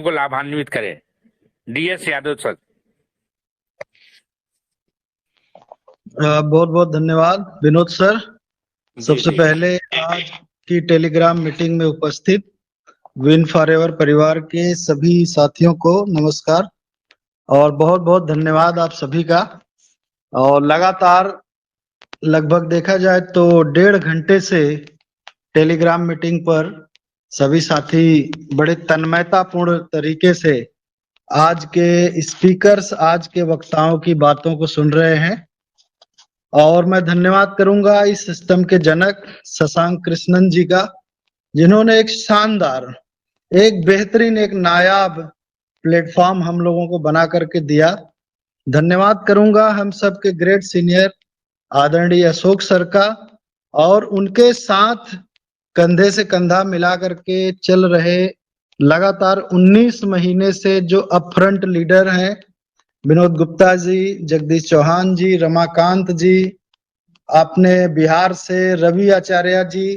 को लाभान्वित करें। DS Yadav sir. बहुत बहुत धन्यवाद विनोद सर। सबसे पहले आज की टेलीग्राम मीटिंग में उपस्थित विन फॉरएवर परिवार के सभी साथियों को नमस्कार और बहुत बहुत धन्यवाद आप सभी का। और लगातार लगभग देखा जाए तो 1.5 घंटे से टेलीग्राम मीटिंग पर सभी साथी बड़े तन्मयतापूर्ण तरीके से आज के स्पीकर्स, आज के वक्ताओं की बातों को सुन रहे हैं। और मैं धन्यवाद करूंगा इस सिस्टम के जनक शशांक कृष्णन जी का, जिन्होंने एक शानदार, एक बेहतरीन, एक नायाब प्लेटफॉर्म हम लोगों को बना करके दिया। धन्यवाद करूंगा हम सब के ग्रेट सीनियर आदरणीय अशोक सर का, और उनके साथ कंधे से कंधा मिला करके चल रहे लगातार 19 महीने से जो अपफ्रंट लीडर हैं, विनोद गुप्ता जी, जगदीश चौहान जी, रमाकांत जी, आपने बिहार से रवि आचार्य जी,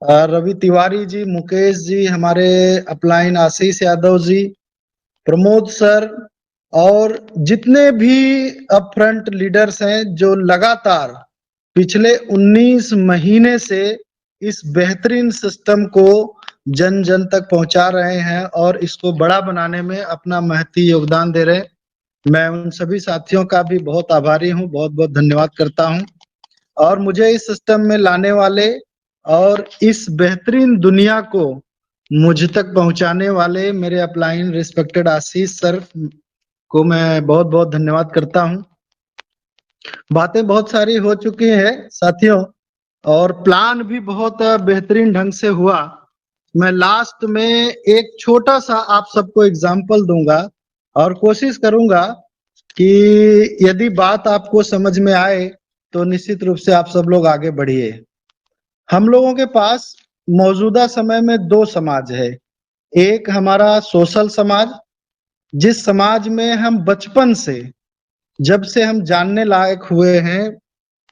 रवि तिवारी जी, मुकेश जी, हमारे अपलाइन आशीष यादव जी, प्रमोद सर, और जितने भी अपफ्रंट लीडर्स हैं जो लगातार पिछले 19 महीने से इस बेहतरीन सिस्टम को जन जन तक पहुंचा रहे हैं और इसको बड़ा बनाने में अपना महती योगदान दे रहे हैं। मैं उन सभी साथियों का भी बहुत आभारी हूं, बहुत बहुत धन्यवाद करता हूं। और मुझे इस सिस्टम में लाने वाले और इस बेहतरीन दुनिया को मुझ तक पहुंचाने वाले मेरे अपलाइन रिस्पेक्टेड आशीष सर को मैं बहुत बहुत धन्यवाद करता हूं। बातें बहुत सारी हो चुकी हैं साथियों, और प्लान भी बहुत बेहतरीन ढंग से हुआ। मैं लास्ट में एक छोटा सा आप सबको एग्जाम्पल दूंगा और कोशिश करूंगा कि यदि बात आपको समझ में आए तो निश्चित रूप से आप सब लोग आगे बढ़िए। हम लोगों के पास मौजूदा समय में 2 समाज है। एक हमारा सोशल समाज, जिस समाज में हम बचपन से, जब से हम जानने लायक हुए हैं,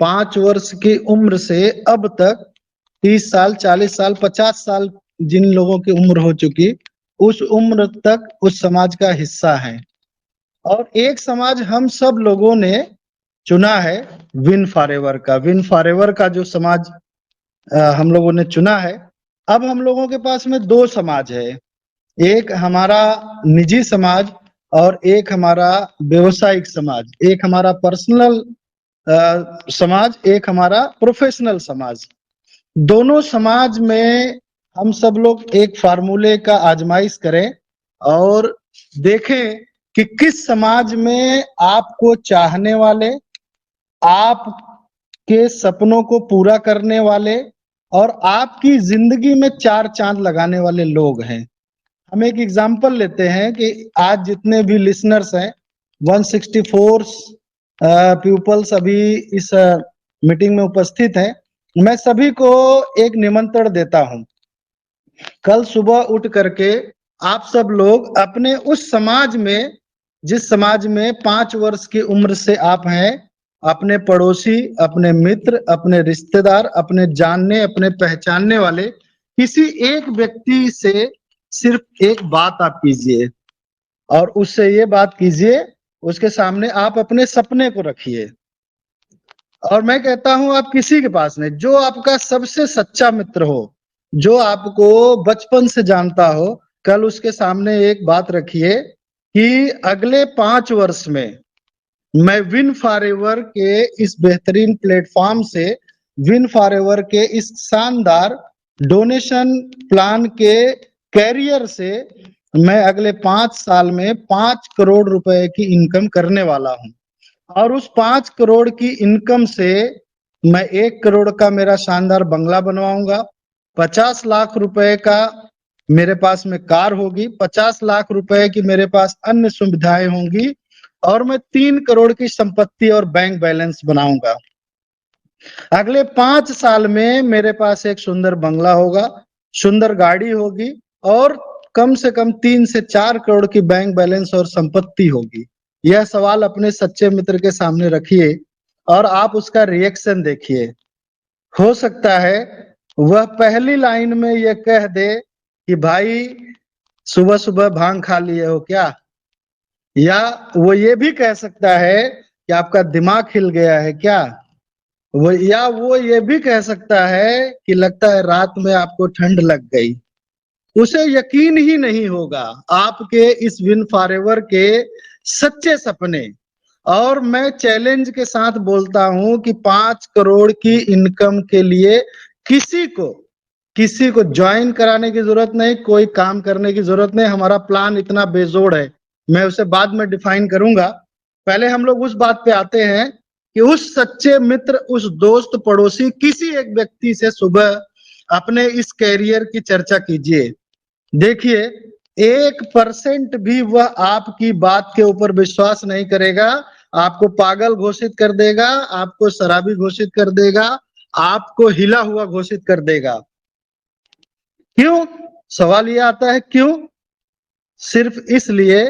5 वर्ष की उम्र से अब तक 30 साल, 40 साल, 50 साल जिन लोगों की उम्र हो चुकी, उस उम्र तक उस समाज का हिस्सा है। और एक समाज हम सब लोगों ने चुना है, विन फॉरएवर का। विन फॉरएवर का जो समाज हम लोगों ने चुना है। अब हम लोगों के पास में 2 समाज है, एक हमारा निजी समाज और एक हमारा व्यवसायिक समाज, एक हमारा पर्सनल समाज, एक हमारा प्रोफेशनल समाज। दोनों समाज में हम सब लोग एक फार्मूले का आजमाइश करें और देखें कि किस समाज में आपको चाहने वाले, आपके सपनों को पूरा करने वाले और आपकी जिंदगी में 4 चांद लगाने वाले लोग हैं। हम एक एग्जांपल लेते हैं कि आज जितने भी लिसनर्स हैं, 164 पीपल्स अभी इस मीटिंग में उपस्थित हैं। मैं सभी को एक निमंत्रण देता हूं, कल सुबह उठ करके आप सब लोग अपने उस समाज में, जिस समाज में 5 वर्ष की उम्र से आप हैं, अपने पड़ोसी, अपने मित्र, अपने रिश्तेदार, अपने जानने, अपने पहचानने वाले किसी एक व्यक्ति से सिर्फ एक बात आप कीजिए और उससे ये बात कीजिए, उसके सामने आप अपने सपने को रखिए। और मैं कहता हूं आप किसी के पास नहीं, जो आपका सबसे सच्चा मित्र हो, जो आपको बचपन से जानता हो, कल उसके सामने एक बात रखिए कि अगले 5 वर्ष में मैं विन फॉरएवर के इस बेहतरीन प्लेटफॉर्म से, विन फॉरएवर के इस शानदार डोनेशन प्लान के कैरियर से मैं अगले 5 साल में 5 करोड़ रुपए की इनकम करने वाला हूं। और उस 5 करोड़ की इनकम से मैं 1 करोड़ का मेरा शानदार बंगला बनवाऊंगा, 50 लाख रुपए का मेरे पास में कार होगी, 50 लाख रुपए की मेरे पास अन्य सुविधाएं होंगी, और मैं 3 करोड़ की संपत्ति और बैंक बैलेंस बनाऊंगा। अगले 5 साल में मेरे पास एक सुंदर बंगला होगा, सुंदर गाड़ी होगी, और कम से कम 3 से 4 करोड़ की बैंक बैलेंस और संपत्ति होगी। यह सवाल अपने सच्चे मित्र के सामने रखिए और आप उसका रिएक्शन देखिए। हो सकता है वह पहली लाइन में यह कह दे कि भाई सुबह सुबह भांग खा लिए हो क्या? या वो ये भी कह सकता है कि आपका दिमाग हिल गया है क्या? वो ये भी कह सकता है कि लगता है रात में आपको ठंड लग गई। उसे यकीन ही नहीं होगा आपके इस विन फॉरएवर के सच्चे सपने। और मैं चैलेंज के साथ बोलता हूं कि 5 करोड़ की इनकम के लिए किसी को ज्वाइन कराने की जरूरत नहीं, कोई काम करने की जरूरत नहीं। हमारा प्लान इतना बेजोड़ है, मैं उसे बाद में डिफाइन करूंगा। पहले हम लोग उस बात पे आते हैं कि उस सच्चे मित्र, उस दोस्त, पड़ोसी, किसी एक व्यक्ति से सुबह अपने इस कैरियर की चर्चा कीजिए। देखिए, 1% भी वह आपकी बात के ऊपर विश्वास नहीं करेगा। आपको पागल घोषित कर देगा, आपको शराबी घोषित कर देगा, आपको हिला हुआ घोषित कर देगा। क्यों? सवाल ये आता है क्यों? सिर्फ इसलिए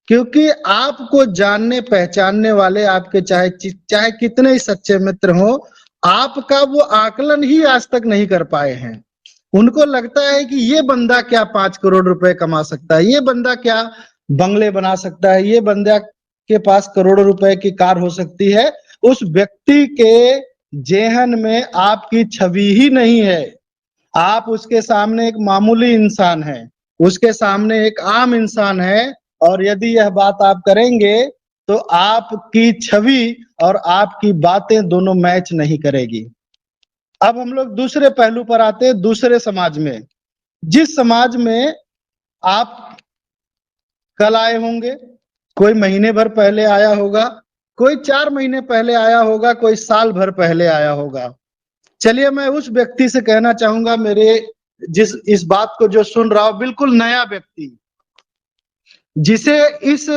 क्योंकि आपको जानने पहचानने वाले, आपके चाहे कितने ही सच्चे मित्र हो, आपका वो आकलन ही आज तक नहीं कर पाए हैं। उनको लगता है कि ये बंदा क्या 5 करोड़ रुपए कमा सकता है, ये बंदा क्या बंगले बना सकता है, ये बंदा के पास करोड़ों रुपए की कार हो सकती है। उस व्यक्ति के जेहन में आपकी छवि ही नहीं है। आप उसके सामने एक मामूली इंसान है, उसके सामने एक आम इंसान है। और यदि यह बात आप करेंगे तो आपकी छवि और आपकी बातें दोनों मैच नहीं करेगी। अब हम लोग दूसरे पहलू पर आते हैं, दूसरे समाज में। जिस समाज में आप कल आए होंगे, कोई महीने भर पहले आया होगा, कोई 4 महीने पहले आया होगा, कोई साल भर पहले आया होगा। चलिए, मैं उस व्यक्ति से कहना चाहूंगा, मेरे इस बात को जो सुन रहा हो, बिल्कुल नया व्यक्ति, जिसे इस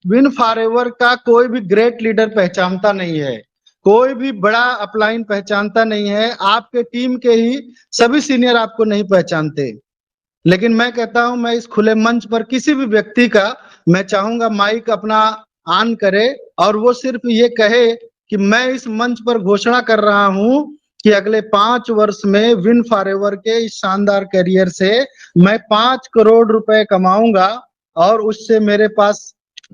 विन फॉरएवर का कोई भी ग्रेट लीडर पहचानता नहीं है, कोई भी बड़ा अपलाइन पहचानता नहीं है, आपके टीम के ही सभी सीनियर आपको नहीं पहचानते। लेकिन मैं कहता हूं, मैं इस खुले मंच पर किसी भी व्यक्ति का मैं चाहूंगा माइक अपना ऑन करे और वो सिर्फ ये कहे कि मैं इस मंच पर घोषणा कर रहा हूं कि अगले 5 वर्ष में विन फॉरएवर के इस शानदार करियर से मैं 5 करोड़ रुपए कमाऊंगा और उससे मेरे पास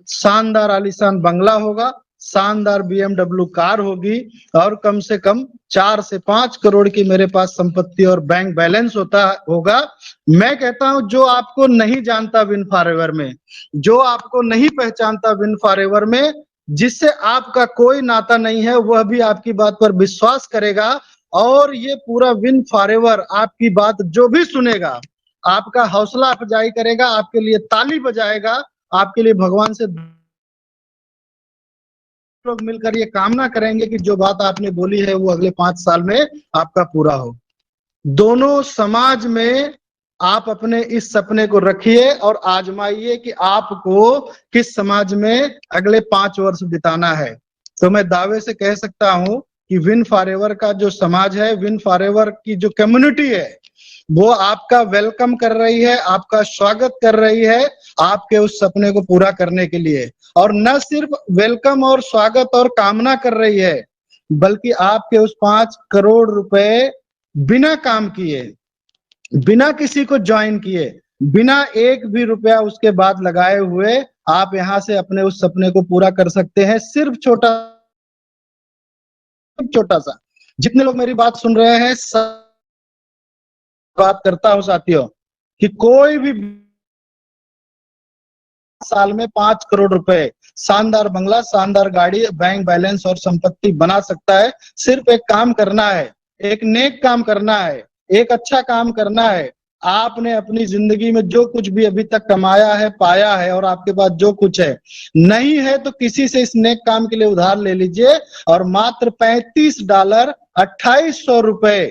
शानदार आलीशान बंगला होगा, शानदार BMW कार होगी और कम से कम 4 से 5 करोड़ की मेरे पास संपत्ति और बैंक बैलेंस होगा। मैं कहता हूं, जो आपको नहीं जानता विन फॉरएवर में, जो आपको नहीं पहचानता विन फॉरएवर में, जिससे आपका कोई नाता नहीं है, वह भी आपकी बात पर विश्वास करेगा। और ये पूरा विन फॉरएवर आपकी बात जो भी सुनेगा, आपका हौसला अफजाई करेगा, आपके लिए ताली बजाएगा, आपके लिए भगवान से लोग मिलकर ये कामना करेंगे कि जो बात आपने बोली है वो अगले 5 साल में आपका पूरा हो। दोनों समाज में आप अपने इस सपने को रखिए और आजमाइए कि आपको किस समाज में अगले 5 वर्ष बिताना है। तो मैं दावे से कह सकता हूं कि विन फॉरएवर का जो समाज है, विन फॉरएवर की जो कम्युनिटी है, वो आपका वेलकम कर रही है, आपका स्वागत कर रही है आपके उस सपने को पूरा करने के लिए। और न सिर्फ वेलकम और स्वागत और कामना कर रही है, बल्कि आपके उस 5 करोड़ रुपए बिना काम किए, बिना किसी को ज्वाइन किए, बिना एक भी रुपया उसके बाद लगाए हुए आप यहां से अपने उस सपने को पूरा कर सकते हैं। सिर्फ छोटा सा। जितने लोग मेरी बात सुन रहे हैं, सब बात करता हूं साथियों कि कोई भी साल में 5 करोड़ रुपए, शानदार बंगला, शानदार गाड़ी, बैंक बैलेंस और संपत्ति बना सकता है। सिर्फ एक काम करना है, एक नेक काम करना है, एक अच्छा काम करना है। आपने अपनी जिंदगी में जो कुछ भी अभी तक कमाया है, पाया है, और आपके पास जो कुछ है, नहीं है तो किसी से इस नेक काम के लिए उधार ले लीजिए और मात्र $35 $2800 रुपए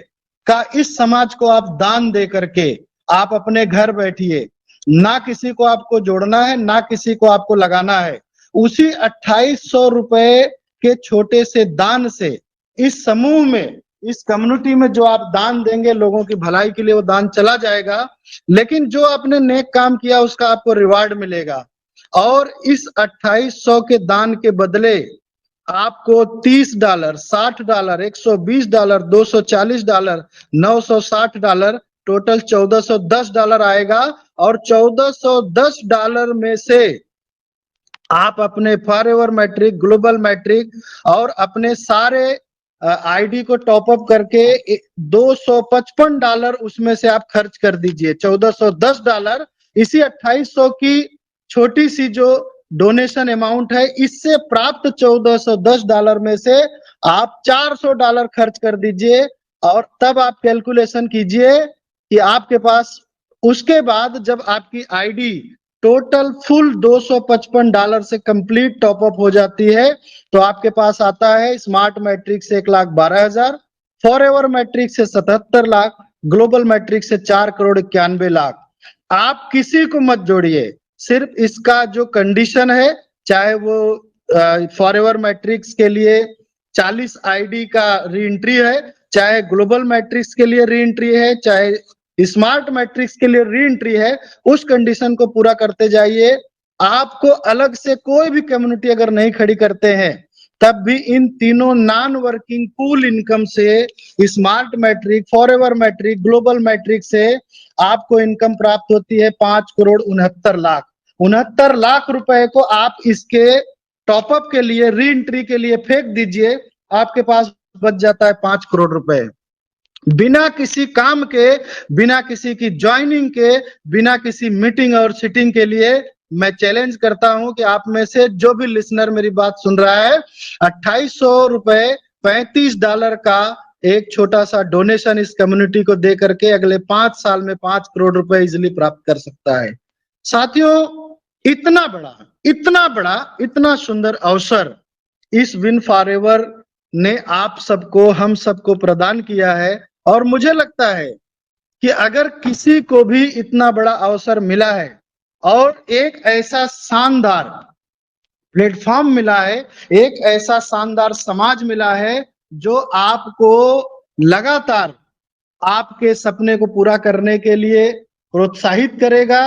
का इस समाज को आप दान दे करके आप अपने घर बैठिए। ना किसी को आपको जोड़ना है, ना किसी को आपको लगाना है। उसी $2800 रुपए के छोटे से दान से इस समूह में, इस कम्युनिटी में जो आप दान देंगे, लोगों की भलाई के लिए वो दान चला जाएगा। लेकिन जो आपने नेक काम किया उसका आपको रिवार्ड मिलेगा। और इस 2800 के दान के बदले आपको $30, $60, $120, $240, $960 टोटल $1410 आएगा और $1410 में से आप अपने फॉरएवर मैट्रिक, ग्लोबल मैट्रिक और अपने सारे आईडी को टॉप अप करके $255 उसमें से आप खर्च कर दीजिए। $1410 इसी 2800 की छोटी सी जो डोनेशन अमाउंट है, इससे प्राप्त $1410 में से आप $400 खर्च कर दीजिए और तब आप कैलकुलेशन कीजिए कि आपके पास उसके बाद जब आपकी आईडी टोटल फुल $255 से कंप्लीट टॉपअप हो जाती है तो आपके पास आता है स्मार्ट मैट्रिक से 1,12,000, फॉरएवर मैट्रिक से 77 लाख, ग्लोबल मैट्रिक से 4,91,00,000। आप किसी को मत जोड़िए, सिर्फ इसका जो कंडीशन है, चाहे वो फॉरएवर मैट्रिक्स के लिए 40 आईडी का री एंट्री है, चाहे ग्लोबल मैट्रिक्स के लिए री एंट्री है, चाहे स्मार्ट मैट्रिक्स के लिए री एंट्री है, उस कंडीशन को पूरा करते जाइए। आपको अलग से कोई भी कम्युनिटी अगर नहीं खड़ी करते हैं तब भी इन तीनों नॉन वर्किंग पूल इनकम से, smart metric, forever metric, global metric से आपको इनकम प्राप्त होती है 5,69,00,000। 69,00,000 रुपए को आप इसके टॉपअप के लिए, री एंट्री के लिए फेंक दीजिए, आपके पास बच जाता है 5 करोड़ रुपए। बिना किसी काम के, बिना किसी की ज्वाइनिंग के, बिना किसी मीटिंग और सिटिंग के लिए मैं चैलेंज करता हूं कि आप में से जो भी लिसनर मेरी बात सुन रहा है, 2800 रुपए, $35 का एक छोटा सा डोनेशन इस कम्युनिटी को दे करके अगले 5 साल में 5 करोड़ रुपए इजिली प्राप्त कर सकता है। साथियों, इतना बड़ा, इतना सुंदर अवसर इस विन फॉरएवर ने आप सबको, हम सबको प्रदान किया है और मुझे लगता है कि अगर किसी को भी इतना बड़ा अवसर मिला है और एक ऐसा शानदार प्लेटफॉर्म मिला है, एक ऐसा शानदार समाज मिला है जो आपको लगातार आपके सपने को पूरा करने के लिए प्रोत्साहित करेगा,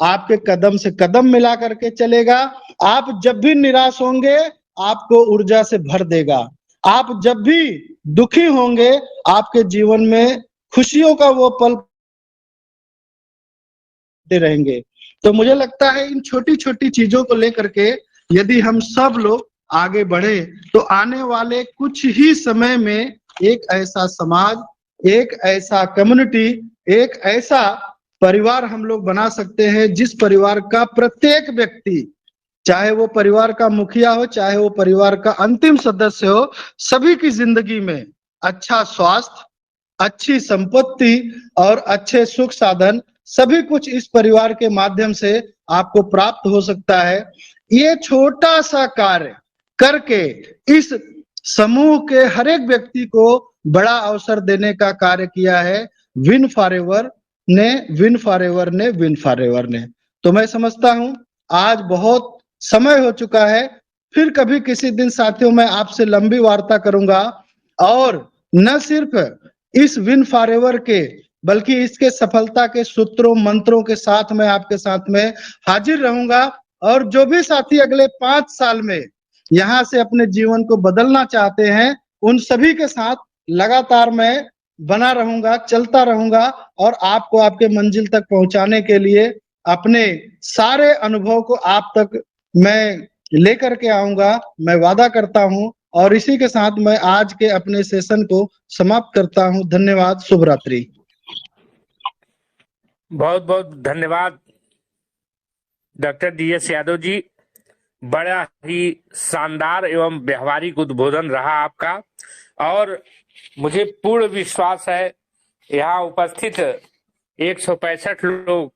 आपके कदम से कदम मिला करके चलेगा। आप जब भी निराश होंगे आपको ऊर्जा से भर देगा, आप जब भी दुखी होंगे आपके जीवन में खुशियों का वो पल रहेंगे। तो मुझे लगता है इन छोटी छोटी चीजों को लेकर के यदि हम सब लोग आगे बढ़े तो आने वाले कुछ ही समय में एक ऐसा समाज, एक ऐसा कम्युनिटी, एक ऐसा परिवार हम लोग बना सकते हैं जिस परिवार का प्रत्येक व्यक्ति, चाहे वो परिवार का मुखिया हो, चाहे वो परिवार का अंतिम सदस्य हो, सभी की जिंदगी में अच्छा स्वास्थ्य, अच्छी संपत्ति और अच्छे सुख साधन, सभी कुछ इस परिवार के माध्यम से आपको प्राप्त हो सकता है। ये छोटा सा कार्य करके इस समूह के हर एक व्यक्ति को बड़ा अवसर देने का कार्य किया है विन फॉरएवर ने। तो मैं समझता हूं आज बहुत समय हो चुका है, फिर कभी किसी दिन साथियों मैं आपसे लंबी वार्ता करूंगा और न सिर्फ इस विन फॉरएवर के बल्कि इसके सफलता के सूत्रों, मंत्रों के साथ मैं आपके साथ में हाजिर रहूंगा और जो भी साथी अगले 5 साल में यहाँ से अपने जीवन को बदलना चाहते हैं उन सभी के साथ लगातार मैं बना रहूंगा, चलता रहूंगा और आपको आपके मंजिल तक पहुंचाने के लिए अपने सारे अनुभव को आप तक मैं लेकर के आऊंगा, मैं वादा करता हूं। और इसी के साथ मैं आज के अपने सेशन को समाप्त करता हूं। धन्यवाद, शुभ रात्रि। बहुत बहुत धन्यवाद डॉक्टर DS यादव जी। बड़ा ही शानदार एवं व्यवहारिक उद्बोधन रहा आपका और मुझे पूर्ण विश्वास है यहाँ उपस्थित 165 लोग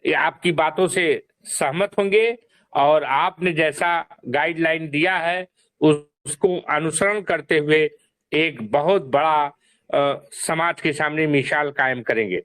आपकी बातों से सहमत होंगे और आपने जैसा गाइडलाइन दिया है उसको अनुसरण करते हुए एक बहुत बड़ा समाज के सामने मिसाल कायम करेंगे।